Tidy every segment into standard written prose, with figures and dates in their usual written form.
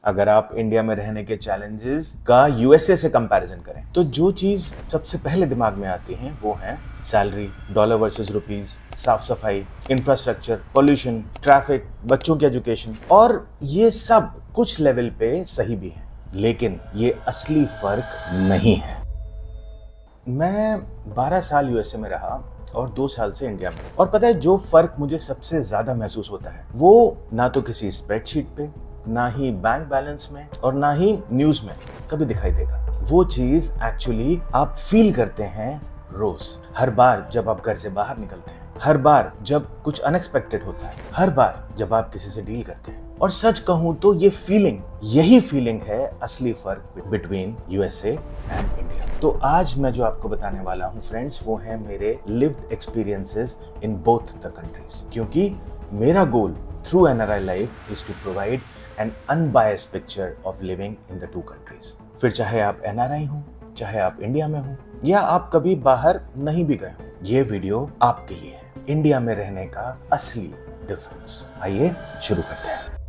अगर आप इंडिया में रहने के चैलेंजेस का यूएसए से कंपैरिजन करें तो जो चीज सबसे पहले दिमाग में आती है वो है सैलरी, डॉलर वर्सेस रुपीस, साफ सफाई, इंफ्रास्ट्रक्चर, पोल्यूशन, ट्रैफिक, बच्चों की एजुकेशन। और ये सब कुछ लेवल पे सही भी है, लेकिन ये असली फर्क नहीं है। मैं 12 साल यूएसए में रहा और 2 साल से इंडिया में। और पता है जो फर्क मुझे सबसे ज्यादा महसूस होता है वो ना तो किसी स्प्रेडशीट पे, ना ही बैंक बैलेंस में और ना ही न्यूज में कभी दिखाई देगा। वो चीज एक्चुअली आप फील करते हैं रोज, हर बार जब आप घर से बाहर निकलते हैं, हर बार जब कुछ अनएक्सपेक्टेड होता है, हर बार जब आप किसी से डील करते हैं। और सच कहूं तो यही फीलिंग है असली फर्क बिटवीन यूएसए एंड इंडिया। तो आज मैं जो आपको बताने वाला हूं फ्रेंड्स, वो है मेरे lived experiences in both the countries. क्योंकि मेरा goal through NRI life is to provide an unbiased picture of living in the two countries. फिर चाहे आप एनआरआई हो, चाहे आप इंडिया में हो, या आप कभी बाहर नहीं भी गए हो, ये वीडियो आपके लिए है। इंडिया में रहने का असली डिफरेंस। आइए शुरू करते हैं।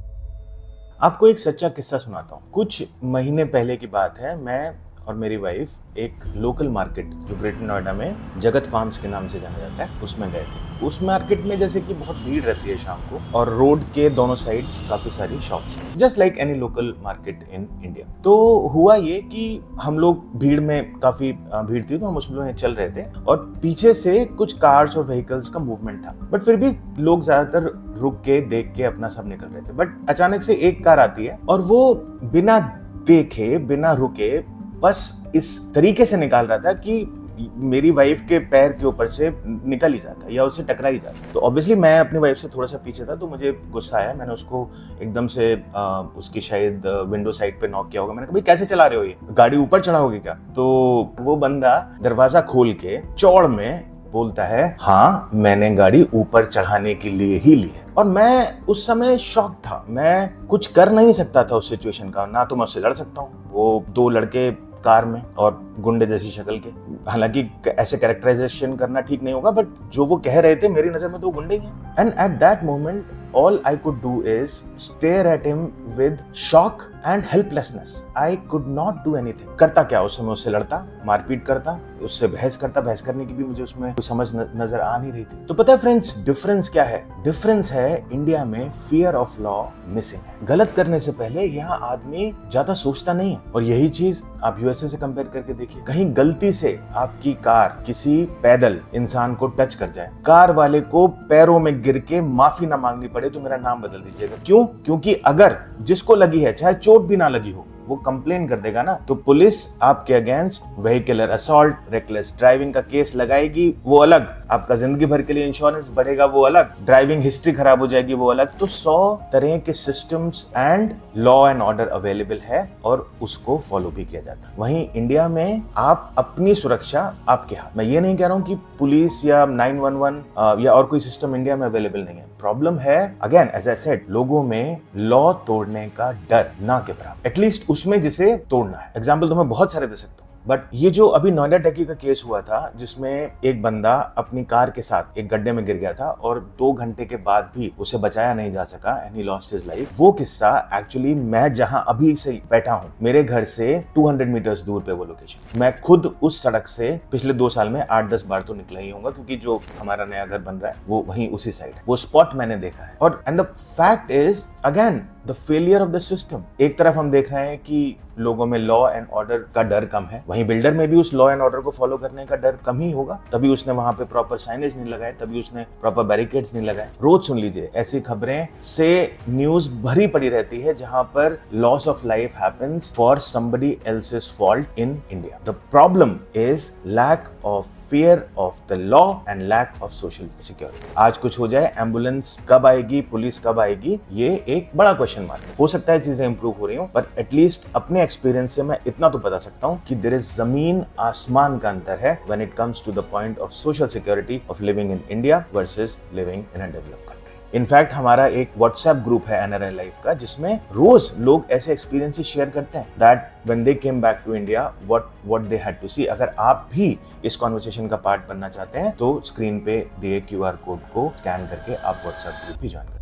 आपको एक सच्चा किस्सा सुनाता हूँ। कुछ महीने पहले की बात है, मैं और मेरी वाइफ एक लोकल मार्केट जो ग्रेटर नोएडा में जगत फार्म्स के नाम से जाना जाता है उसमें गए थे। उस मार्केट में जैसे कि बहुत भीड़ रहती है शाम को, और रोड के दोनों साइड्स काफी सारी शॉप्स हैं, just like any local market in India. तो हुआ ये कि हम लोग भीड़ में, काफी भीड़ थी तो हम उसमें चल रहे थे और पीछे से कुछ कार्स और व्हीकल्स का मूवमेंट था, बट फिर भी लोग ज्यादातर रुक के देख के अपना सब निकल रहे थे। बट अचानक से एक कार आती है और वो बिना देखे, बिना रुके, बस इस तरीके से निकाल रहा था कि मेरी वाइफ के पैर के ऊपर से निकल ही जाता या उससे टकरा ही जाता। तो ऑब्वियसली मैं अपनी वाइफ से थोड़ा सा पीछे था तो मुझे गुस्सा आया। मैंने उसको एकदम से उसकी शायद विंडो साइड पे नॉक किया होगा। मैंने कहा भाई कैसे चला रहे हो, ये गाड़ी ऊपर चढ़ाओगे क्या? तो वो बंदा दरवाजा खोल के चौड़ में बोलता है, हाँ मैंने गाड़ी ऊपर चढ़ाने के लिए ही ली है। और मैं उस समय शॉक था, मैं कुछ कर नहीं सकता था उस सिचुएशन का। ना तो मैं उससे लड़ सकता हूँ, वो दो लड़के कार में और गुंडे जैसी शक्ल के। हालांकि ऐसे कैरेक्टराइजेशन करना ठीक नहीं होगा, बट जो वो कह रहे थे मेरी नजर में तो वो गुंडे ही हैं। And at that moment all I could do is stare at him with shock and helplessness. I could not do anything. करता क्या उस समय? उससे लड़ता, मारपीट करता, उससे बहस करता। बहस करने की भी मुझे उसमें कोई समझ नजर आ नहीं रही थी। तो पता है फ्रेंड्स डिफरेंस क्या है? डिफरेंस है इंडिया में फियर ऑफ लॉ मिसिंग है। गलत करने से पहले यहाँ आदमी ज्यादा सोचता नहीं है, और यही चीज आप यूएसए से कंपेयर करके देखिए। कहीं गलती से आपकी कार किसी पैदल इंसान को टच कर जाए, कार वाले को पैरों में गिर के माफी ना मांगनी पड़े तो मेरा नाम बदल दीजिएगा। क्यों? क्योंकि अगर जिसको लगी है, चाहे चोट भी ना लगी हो, वो कंप्लेन कर देगा ना, तो पुलिस आपके अगेंस्ट व्हीकलर असॉल्ट, रेकलेस ड्राइविंग का केस लगाएगी, वो अलग। आपका जिंदगी भर के लिए इंश्योरेंस बढ़ेगा, वो अलग। ड्राइविंग हिस्ट्री खराब हो जाएगी, वो अलग। तो 100 तरह के systems and law and order available है और उसको फॉलो भी किया जाता है। वहीं इंडिया में आप अपनी सुरक्षा आपके हाथ। मैं ये नहीं कह रहा हूं कि पुलिस या 911 या और कोई सिस्टम इंडिया में अवेलेबल नहीं है। प्रॉब्लम है अगेन एज आई सेड, लोगों में लॉ तोड़ने का डर ना के बराबर, एटलीस्ट उसमें जिसे तोड़ना है। एग्जाम्पल तो मैं बहुत सारे दे सकता हूँ, बट ये जो अभी नोएडा टेकी का केस हुआ था, जिसमें एक बंदा अपनी कार के साथ एक गड्ढे में गिर गया था और 2 घंटे के बाद भी उसे बचाया नहीं जा सका and he lost his life. वो किस्सा एक्चुअली मैं जहां अभी से बैठा हूं, मेरे घर से 200 मीटर्स दूर पे वो लोकेशन। मैं खुद उस सड़क से पिछले 2 साल में 8-10 बार तो निकला ही होगा, क्योंकि जो हमारा नया घर बन रहा है वो वहीं उसी साइड है। वो स्पॉट मैंने देखा है। और and the fact is again the failure of the system. एक तरफ हम देख रहे हैं कि लोगों में लॉ एंड ऑर्डर का डर कम है, वहीं बिल्डर में भी उस लॉ एंड ऑर्डर को फॉलो करने का डर कम ही होगा, तभी उसने वहां पे प्रॉपर साइनेज नहीं लगाए, तभी उसने प्रॉपर बैरिकेड्स नहीं लगाए। रोज सुन लीजिए ऐसी खबरें से न्यूज भरी पड़ी रहती है जहां पर loss of life happens for somebody else's fault in India. The problem is lack of fear of the law and lack of social security. आज कुछ हो जाए, एम्बुलेंस कब आएगी, पुलिस कब आएगी, ये एक बड़ा क्वेश्चन मार्क है। हो सकता है चीजें इंप्रूव हो रही हो, पर एटलीस्ट अपने एक्सपीरियंस से मैं इतना तो बता सकता हूं कि देयर इज जमीन आसमान का अंतर है when it comes to the point of social security of living in India versus living in a developed country. In fact हमारा एक व्हाट्सएप ग्रुप है एनआरआई लाइफ का, जिसमें रोज लोग ऐसे एक्सपीरियंसेस शेयर करते हैं that when they came back to India what they had to see. अगर आप भी इस कॉन्वर्सेशन का पार्ट बनना चाहते हैं तो स्क्रीन पे दिए क्यूआर कोड को स्कैन करके आप व्हाट्सएप ग्रुप भी ज्वाइन करें।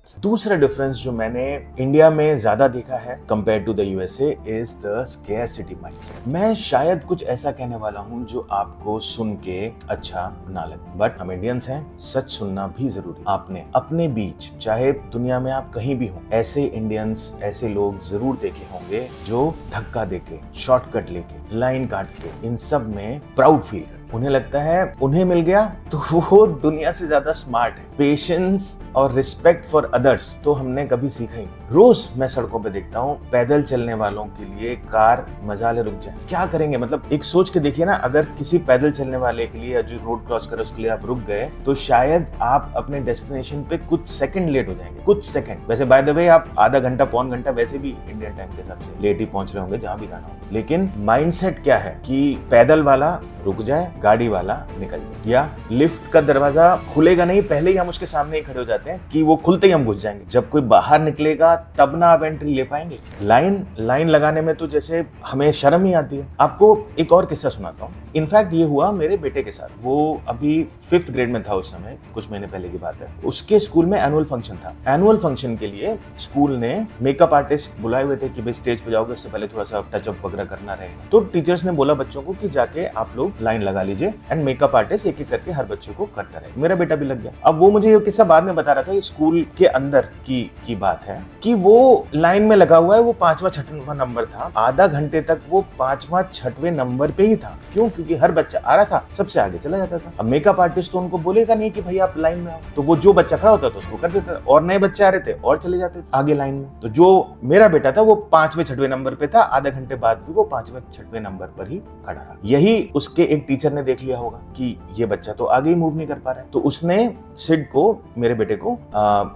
दूसरा डिफरेंस जो मैंने इंडिया में ज्यादा देखा है compare to the USA is the scarcity mindset. मैं शायद कुछ ऐसा कहने वाला हूं जो आपको सुन के अच्छा ना लगे, बट हम इंडियंस हैं, सच सुनना भी जरूरी। आपने अपने बीच, चाहे दुनिया में आप कहीं भी हो, ऐसे इंडियंस, ऐसे लोग जरूर देखे होंगे जो धक्का देके, शॉर्टकट लेके, लाइन काट के, इन सब में प्राउड फील करते। उन्हें लगता है उन्हें मिल गया तो वो दुनिया से ज्यादा स्मार्ट है। पेशेंस और रिस्पेक्ट फॉर अदर्स तो हमने कभी सीखा ही नहीं। रोज मैं सड़कों पे देखता हूँ पैदल चलने वालों के लिए कार मजाले रुक जाए, क्या करेंगे? मतलब एक सोच के देखिए ना, अगर किसी पैदल चलने वाले के लिए जो रोड क्रॉस करे उसके लिए आप रुक गए तो शायद आप अपने डेस्टिनेशन पे कुछ सेकंड लेट हो जाएंगे, कुछ सेकंड। वैसे बाय द वे आप आधा घंटा, पौन घंटा वैसे भी इंडियन टाइम के हिसाब से लेट ही पहुंच रहे होंगे जहां भी जाना हो। लेकिन माइंडसेट क्या है कि पैदल वाला रुक जाए, गाड़ी वाला निकल जाए, या लिफ्ट का दरवाजा खुलेगा नहीं, पहले ही हम उसके सामने ही खड़े हो जाते हैं कि वो खुलते ही हम घुस जाएंगे। जब कोई बाहर निकलेगा तब ना आप एंट्री ले पाएंगे। लाइन लगाने में तो जैसे हमें शर्म ही आती है। आपको एक और किस्सा सुनाता हूँ। इनफैक्ट ये हुआ मेरे बेटे के साथ। वो अभी 5th ग्रेड में था उस समय, कुछ महीने पहले की बात है। उसके स्कूल में एनुअल फंक्शन था। एनुअल फंक्शन के लिए स्कूल ने मेकअप आर्टिस्ट बुलाए हुए थे कि भाई स्टेज पे जाओगे, उससे पहले थोड़ा सा टचअप वगैरह करना रहेगा। तो टीचर्स ने बोला बच्चों को कि जाके आप लोग लाइन लगा लीजिए एंड मेकअप आर्टिस्ट एक एक करके हर बच्चे को करता रहे। मेरा बेटा भी लग गया। अब वो मुझे ये किस्सा बाद में बता रहा था, ये स्कूल के अंदर की बात है कि वो लाइन में लगा हुआ है, वो 5वां 6वां नंबर था। आधा घंटे तक वो 5वां 6वें नंबर पे ही था। क्यों? क्योंकि हर बच्चा आ रहा था, सबसे आगे चला जाता था। अब मेकअप आर्टिस्ट तो उनको बोलेगा नहीं कि भाई आप लाइन में आओ, तो वो जो बच्चा खड़ा होता था उसको कर देता था, और नए बच्चे आ रहे थे और चले जाते थे आगे लाइन में। तो जो मेरा बेटा था वो 5वें 6वें नंबर पे था। आधा घंटे बाद भी वो 5वें 6वें नंबर पर ही खड़ा रहा। यही उसके एक टीचर ने देख लिया होगा कि ये बच्चा तो आगे ही मूव नहीं कर पा रहा है। तो उसने सिड को, मेरे बेटे को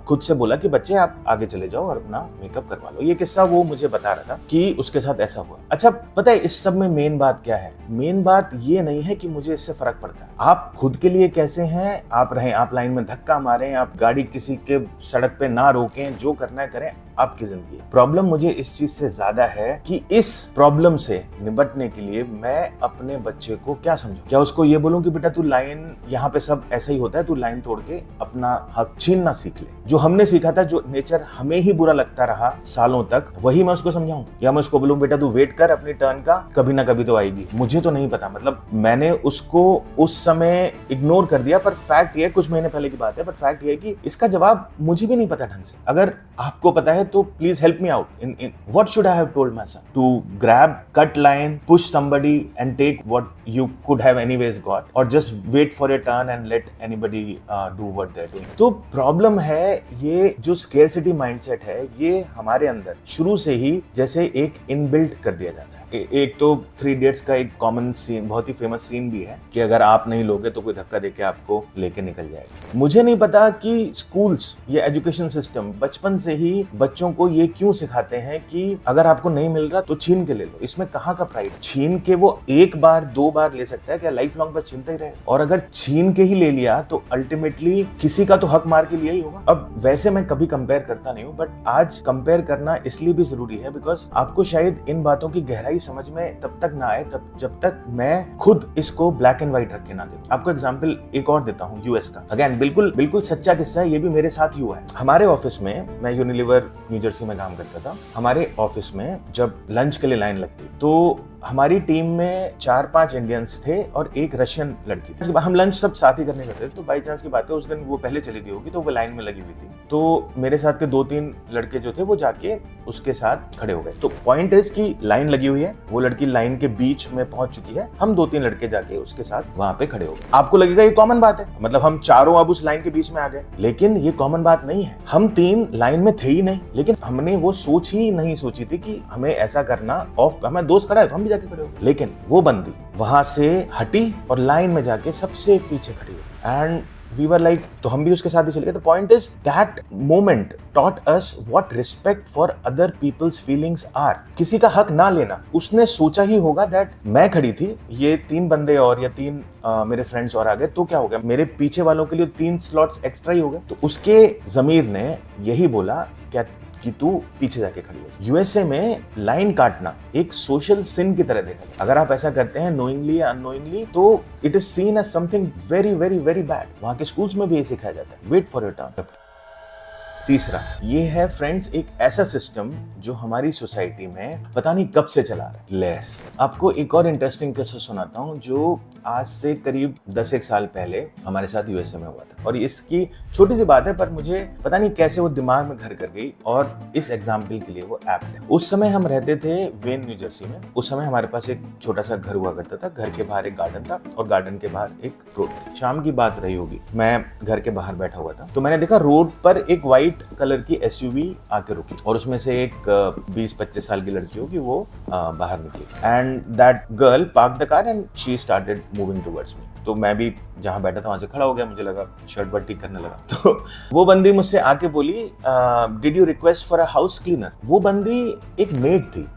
खुद से बोला कि बच्चे आप आगे चले जाओ और अपना मेकअप करवा लो। ये किस्सा वो मुझे बता रहा था कि उसके साथ ऐसा हुआ। अच्छा, पता है इस सब में मेन बात क्या है? मेन बात ये नहीं है कि मुझे इससे फर्क पड़ता है। आप खुद के लिए कैसे हैं, आप रहें, आप लाइन में धक्का मारें, आप गाड़ी किसी के सड़क पे ना रोकें, जो करना है करें, आपकी जिंदगी है। प्रॉब्लम मुझे इस चीज से ज्यादा है कि इस प्रॉब्लम से निपटने के लिए मैं अपने बच्चे को क्या समझूं? क्या उसको ये बोलूं कि बेटा तू लाइन, यहाँ पे सब ऐसा ही होता है, तू लाइन तोड़ के अपना हक छीनना सीख ले। जो हमने सीखा था, जो नेचर हमें ही बुरा लगता रहा सालों तक, वही मैं उसको समझाऊं? या मैं उसको बोलूं बेटा तू वेट कर अपनी टर्न का, कभी ना कभी तो आएगी? मुझे तो नहीं पता। मतलब मैंने उसको उस समय इग्नोर कर दिया, पर फैक्ट ये, कुछ महीने पहले की बात है, पर फैक्ट ये है कि इसका जवाब मुझे भी नहीं पता ढंग से। अगर आपको पता है तो please help me out in what should I have told my son? To grab, cut line, push somebody and take what you could have anyways got, or just wait for your turn and let anybody do what they're doing? तो problem है ये जो scarcity mindset है, ये हमारे अंदर शुरू से ही जैसे एक इनबिल्ट कर दिया जाता है। एक तो 3 इडियट्स का एक कॉमन सीन, बहुत ही फेमस सीन भी है कि अगर आप नहीं लोगे तो कोई धक्का देके आपको लेके निकल जाएगा। मुझे नहीं पता कि स्कूल्स या एजुकेशन सिस्टम बचपन से ही बच्चों को ये क्यों सिखाते हैं कि अगर आपको नहीं मिल रहा तो छीन के ले लो। इसमें कहाँ का प्राइड? छीन के वो एक बार 2 बार ले सकता है क्या? लाइफ लॉन्ग बस छीनता ही रहे? और अगर छीन के ही ले लिया तो अल्टीमेटली किसी का तो हक मार के लिया ही होगा। अब वैसे मैं कभी कंपेयर करता नहीं हूँ, बट आज कंपेयर करना इसलिए भी जरूरी है बिकॉज आपको शायद इन बातों की गहराई समझ में तब तक ना आए जब तक मैं खुद इसको ब्लैक एंड व्हाइट रख के ना दे। आपको एग्जांपल एक और देता हूँ यूएस का। अगेन बिल्कुल सच्चा किस्सा है, ये भी मेरे साथ ही हुआ है। हमारे ऑफिस में, मैं यूनिलीवर न्यू जर्सी में काम करता था, हमारे ऑफिस में जब लंच के लिए लाइन लगती तो हमारी टीम में 4-5 इंडियंस थे और एक रशियन लड़की थी। हम लंच सब साथ ही करने करते थे। तो बाई चांस की बात है उस दिन वो पहले चली गई होगी, तो वो लाइन में लगी हुई थी। तो मेरे साथ के 2-3 लड़के जो थे वो जाके उसके साथ खड़े हो गए। तो पॉइंट इज कि लाइन लगी हुई है, वो लड़की लाइन के बीच में पहुंच चुकी है, हम 2-3 लड़के जाके उसके साथ वहां पे खड़े हो गए। आपको लगेगा ये कॉमन बात है, मतलब हम चारों अब उस लाइन के बीच में आ गए, लेकिन ये कॉमन बात नहीं है। हम 3 लाइन में थे ही नहीं, लेकिन हमने वो सोच ही नहीं सोची थी कि हमें ऐसा करना ऑफ, हमारा दोस्त खड़ा है तो हम भी जाके खड़े हो गए। लेकिन वो बंदी वहां से हटी और लाइन में जाके सबसे पीछे खड़ी हुई एंड we were like, तो हम भी उसके साथ ही चले गए। The point is that moment taught us what respect for other people's feelings are. किसी का हक ना लेना। उसने सोचा ही होगा that मैं खड़ी थी, ये 3 बंदे और या 3 मेरे फ्रेंड्स और आ गए तो क्या हो गया, मेरे पीछे वालों के लिए 3 स्लॉट्स एक्स्ट्रा ही हो गए। तो उसके ज़मीर ने यही बोला क्या कि तू पीछे जाके खड़ी है। यूएसए में लाइन काटना एक सोशल सिन की तरह देखा जाता है। अगर आप ऐसा करते हैं नोइंगली या अननोइंगली तो it is seen as something very very very bad. वहां के स्कूल्स में भी ये सिखाया जाता है, वेट फॉर योर टर्न। तीसरा, ये है फ्रेंड्स एक ऐसा सिस्टम जो हमारी सोसाइटी में पता नहीं कब से चला रहा है, लेयर्स। आपको एक और इंटरेस्टिंग किस्सा सुनाता हूँ जो आज से करीब 10 साल पहले हमारे साथ यूएसए में हुआ था। और इसकी छोटी सी बात है पर मुझे पता नहीं कैसे वो दिमाग में घर कर गई और इस एग्जाम्पल के लिए वो ऐप्ट है। उस समय हम रहते थे वेन, न्यू जर्सी में। उस समय हमारे पास एक छोटा सा घर हुआ करता था। घर के बाहर एक गार्डन था और गार्डन के बाहर एक रोड। शाम की बात रही होगी, मैं घर के बाहर बैठा हुआ था तो मैंने देखा रोड पर एक व्हाइट कलर की एसयूवी आके रुकी और उसमें से एक 20-25 साल की लड़की होगी वो बाहर निकली and that girl park the car and she started moving towards me. तो मैं भी जहां बैठा था वहां से खड़ा हो गया, मुझे लगा शर्ट वर्ट ठीक करने लगा। तो वो बंदी मुझसे आके बोली, did you request for a house cleaner? वो बंदी एक मेड थी,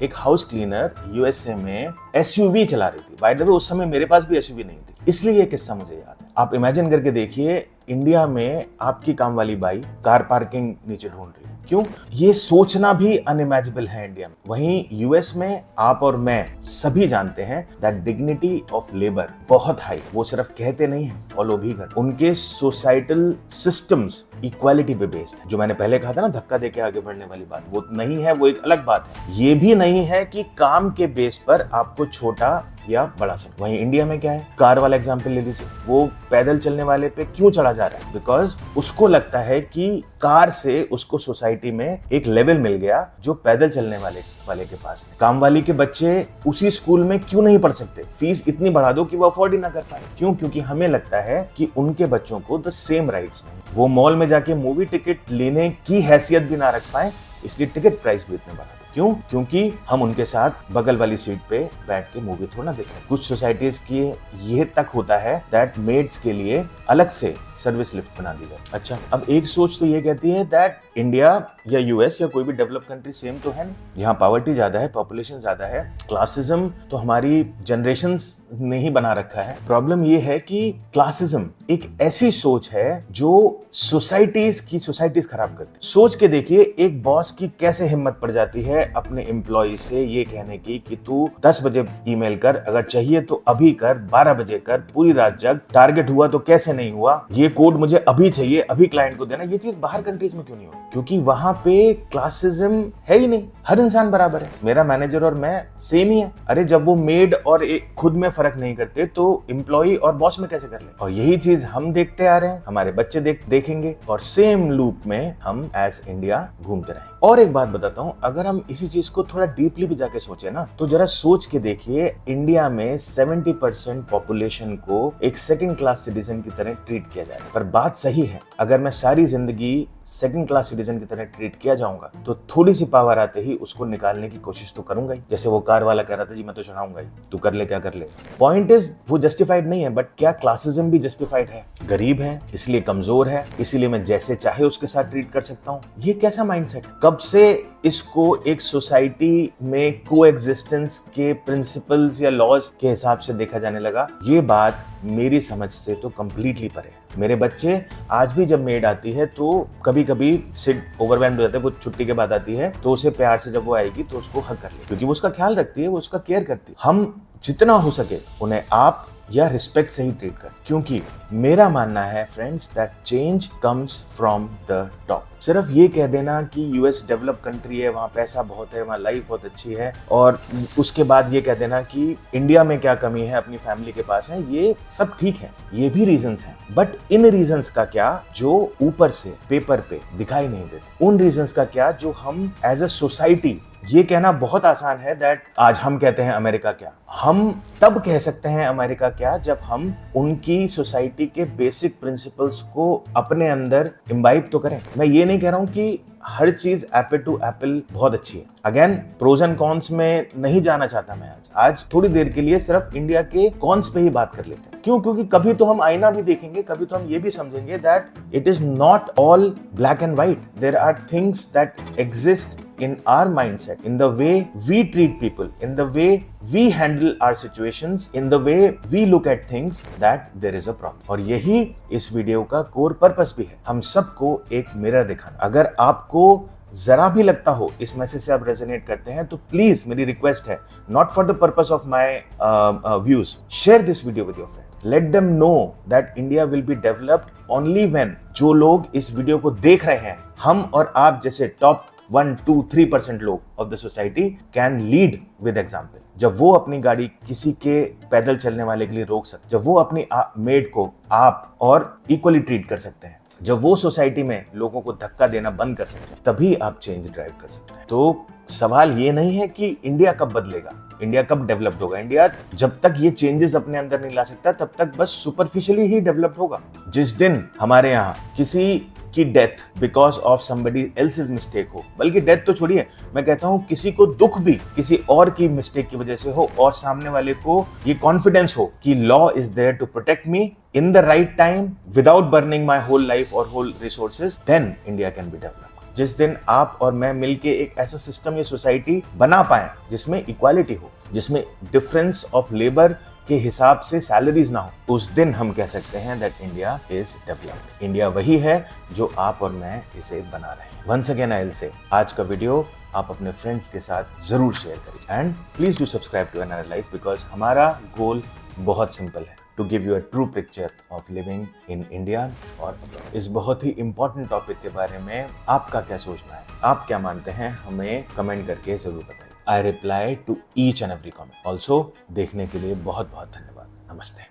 एक हाउस क्लीनर यूएसए में एसयूवी चला रही थी। बाय द वे उस समय मेरे पास भी एसयूवी नहीं थी, इसलिए ये किस्सा मुझे याद है। आप इमेजिन करके देखिए, इंडिया में आपकी काम वाली बाई कार पार्किंग नीचे ढूंढ रही है। क्यों? ये सोचना भी अनइमेजिबल है इंडिया में। वहीं यूएस में आप और मैं सभी जानते हैं दैट डिग्निटी ऑफ लेबर बहुत हाई। वो सिर्फ कहते नहीं है, फॉलो भी करते। उनके सोसाइटल सिस्टम्स इक्वालिटी पे बेस्ड है। जो मैंने पहले कहा था ना, धक्का देके आगे बढ़ने वाली बात, वो नहीं है, वो एक अलग बात है। ये भी नहीं है कि काम के बेस पर आपको छोटा या बड़ा सा। वहीं इंडिया में क्या है, कार वाला एग्जांपल ले लीजिए। वो पैदल चलने वाले पे क्यों चढ़ा जा रहा है? बिकॉज उसको लगता है कि कार से उसको सोसाइटी में एक लेवल मिल गया जो पैदल चलने वाले के पास नहीं। काम वाली के बच्चे उसी स्कूल में क्यों नहीं पढ़ सकते? फीस इतनी बढ़ा दो कि वो अफोर्ड ही ना कर पाए। क्यों? क्योंकि हमें लगता है कि उनके बच्चों को द सेम राइट्स नहीं। वो मॉल में जाके मूवी टिकट लेने की हैसियत भी ना रख पाए, इसलिए टिकट प्राइस भी इतने बढ़ा दो। क्यों? क्योंकि हम उनके साथ बगल वाली सीट पे बैठ के मूवी थोड़ा ना देख सकते। कुछ सोसाइटीज की ये तक होता है दैट मेड्स के लिए अलग से सर्विस लिफ्ट बना दी जाए। अच्छा, अब एक सोच तो ये कहती है दैट इंडिया या यूएस या कोई भी डेवलप कंट्री सेम तो है नहीं। यहाँ पॉवर्टी ज्यादा है, पॉपुलेशन ज्यादा है, क्लासिज्म तो हमारी जनरेशंस ने ही बना रखा है। प्रॉब्लम ये है कि क्लासिज्म एक ऐसी सोच है जो सोसाइटीज खराब करती है। सोच के देखिए, एक बॉस की कैसे हिम्मत पड़ जाती है अपने एम्प्लॉय से ये कहने की कि तू 10 बजे ईमेल कर, अगर चाहिए तो अभी कर, 12 बजे कर, पूरी रात जग, टारगेट हुआ तो कैसे नहीं हुआ, ये कोड मुझे अभी चाहिए, अभी क्लाइंट को देना। ये चीज बाहर कंट्रीज में क्यों नहीं हो? क्योंकि वहां पे क्लासिज्म है ही नहीं। हर इंसान बराबर है, मेरा मैनेजर और मैं सेम ही है। अरे जब वो मेड और खुद में फर्क नहीं करते तो एम्प्लॉय और बॉस में कैसे कर ले? और यही चीज हम देखते आ रहे हैं, हमारे बच्चे देखेंगे और सेम लूप में हम एज इंडिया घूमते रहेंगे। और एक बात बताता हूं, अगर हम इसी चीज को थोड़ा डीपली भी जाके सोचे ना, तो जरा सोच के देखिए, इंडिया में 70% पॉपुलेशन को एक सेकंड क्लास सिटीजन की तरह ट्रीट किया जाए। पर बात सही है, अगर मैं सारी जिंदगी सेकंड क्लास सिटीजन की तरह ट्रीट किया जाऊंगा तो थोड़ी सी पावर आते ही उसको निकालने की कोशिश तो करूंगा ही। जैसे वो कार वाला कह रहा था, जी मैं तो चढ़ाऊंगा ही, तू कर ले क्या कर ले। पॉइंट इज वो जस्टिफाइड नहीं है, बट क्या क्लासिज्म भी जस्टिफाइड है? गरीब है इसलिए कमजोर है, इसीलिए मैं जैसे चाहे उसके साथ ट्रीट कर सकता हूं। ये कैसा माइंडसेट? कब से इसको एक सोसाइटी में कोएग्जिस्टेंस के प्रिंसिपल्स या लॉज के हिसाब से देखा जाने लगा? ये बात मेरी समझ से तो कंप्लीटली परे है। मेरे बच्चे आज भी जब मेड आती है तो कभी कभी सिड ओवरवेल्म्ड हो जाता है, कुछ छुट्टी के बाद आती है तो उसे प्यार से जब वो आएगी तो उसको हक कर ले, क्योंकि वो उसका ख्याल रखती है, वो उसका केयर करती है। हम जितना हो सके उन्हें आप या रिस्पेक्ट से ही ट्रीट कर, क्योंकि मेरा मानना है friends that change comes from the top. सिर्फ ये कह देना कि यूएस डेवलप कंट्री है, वहाँ पैसा बहुत है, वहाँ लाइफ बहुत अच्छी है, और उसके बाद ये कह देना कि इंडिया में क्या कमी है, अपनी फैमिली के पास है, ये सब ठीक है, ये भी रीजंस हैं। बट इन रीजंस का क्या जो ऊपर से पेपर पे दिखाई नहीं देते? उन रीजंस का क्या जो हम एज अ सोसाइटी, ये कहना बहुत आसान है दैट आज हम कहते हैं अमेरिका क्या। हम तब कह सकते हैं अमेरिका क्या जब हम उनकी सोसाइटी के बेसिक प्रिंसिपल्स को अपने अंदर इम्बाइब तो करें। मैं ये नहीं कह रहा हूं कि हर चीज एप्पल टू एप्पल बहुत अच्छी है। अगेन प्रोज एंड कॉन्स में नहीं जाना चाहता मैं आज थोड़ी देर के लिए सिर्फ इंडिया के कॉन्स पे ही बात कर लेते हैं। क्यों? क्योंकि कभी तो हम आईना भी देखेंगे, कभी तो हम ये भी समझेंगे that it is not all black and white. There are things that exist in our mindset, in the way we treat people, in the way we handle our situations, in the way we look at things, that there is a problem। और यही इस video का core purpose भी है, हम सबको एक mirror दिखाना। अगर आपको जरा भी लगता हो इस मैसेज से आप रेजोनेट करते हैं, तो प्लीज मेरी रिक्वेस्ट है, not for the purpose of my views, share this video with your friend, let them know that India will be developed only when जो लोग इस वीडियो को देख रहे हैं, हम और आप जैसे टॉप 1, 2, 3% लोग of the society can lead with example. जब वो अपनी गाड़ी किसी के पैदल चलने वाले के लिए रोक सकते, जब वो अपनी मेड को आप और इक्वली ट्रीट कर सकते हैं, जब वो सोसाइटी में लोगों को धक्का देना बंद कर सकते हैं, तभी आप चेंज ड्राइव कर सकते हैं। तो सवाल ये नहीं है कि इंडिया कब बदलेगा, इंडिया कब डेवलप्ड होगा। इंडिया जब तक ये चेंजेस अपने अंदर नहीं ला सकता, तब तक बस सुपरफिशियली ही डेवलप्ड होगा। जिस दिन हमारे यहाँ किसी की death because of somebody else's mistake हो, बल्कि डेथ तो छोड़िए, मैं कहता हूं किसी को दुख भी किसी और की मिस्टेक की वजह से हो, और सामने वाले को ये कॉन्फिडेंस हो कि law is there to protect me in the right time without burning my whole life और whole resources, then India can be developed. जिस दिन आप और मैं मिलके एक ऐसा सिस्टम या सोसाइटी बना पाए जिसमें इक्वालिटी हो, जिसमें डिफरेंस ऑफ लेबर के हिसाब से सैलरीज ना हो, उस दिन हम कह सकते हैं that India is developed. India वही है जो आप और मैं इसे बना रहे हैं। Once again I will say, आज का वीडियो आप अपने फ्रेंड्स के साथ जरूर शेयर करिए and please do subscribe to NRI life, because हमारा गोल बहुत सिंपल है, to give you a true picture of living in India. और इस बहुत ही इंपॉर्टेंट टॉपिक के बारे में आपका क्या सोचना है, आप क्या मानते हैं, हमें कमेंट करके जरूर बताइए। I reply to each and every comment. Also, देखने के लिए बहुत बहुत धन्यवाद। नमस्ते।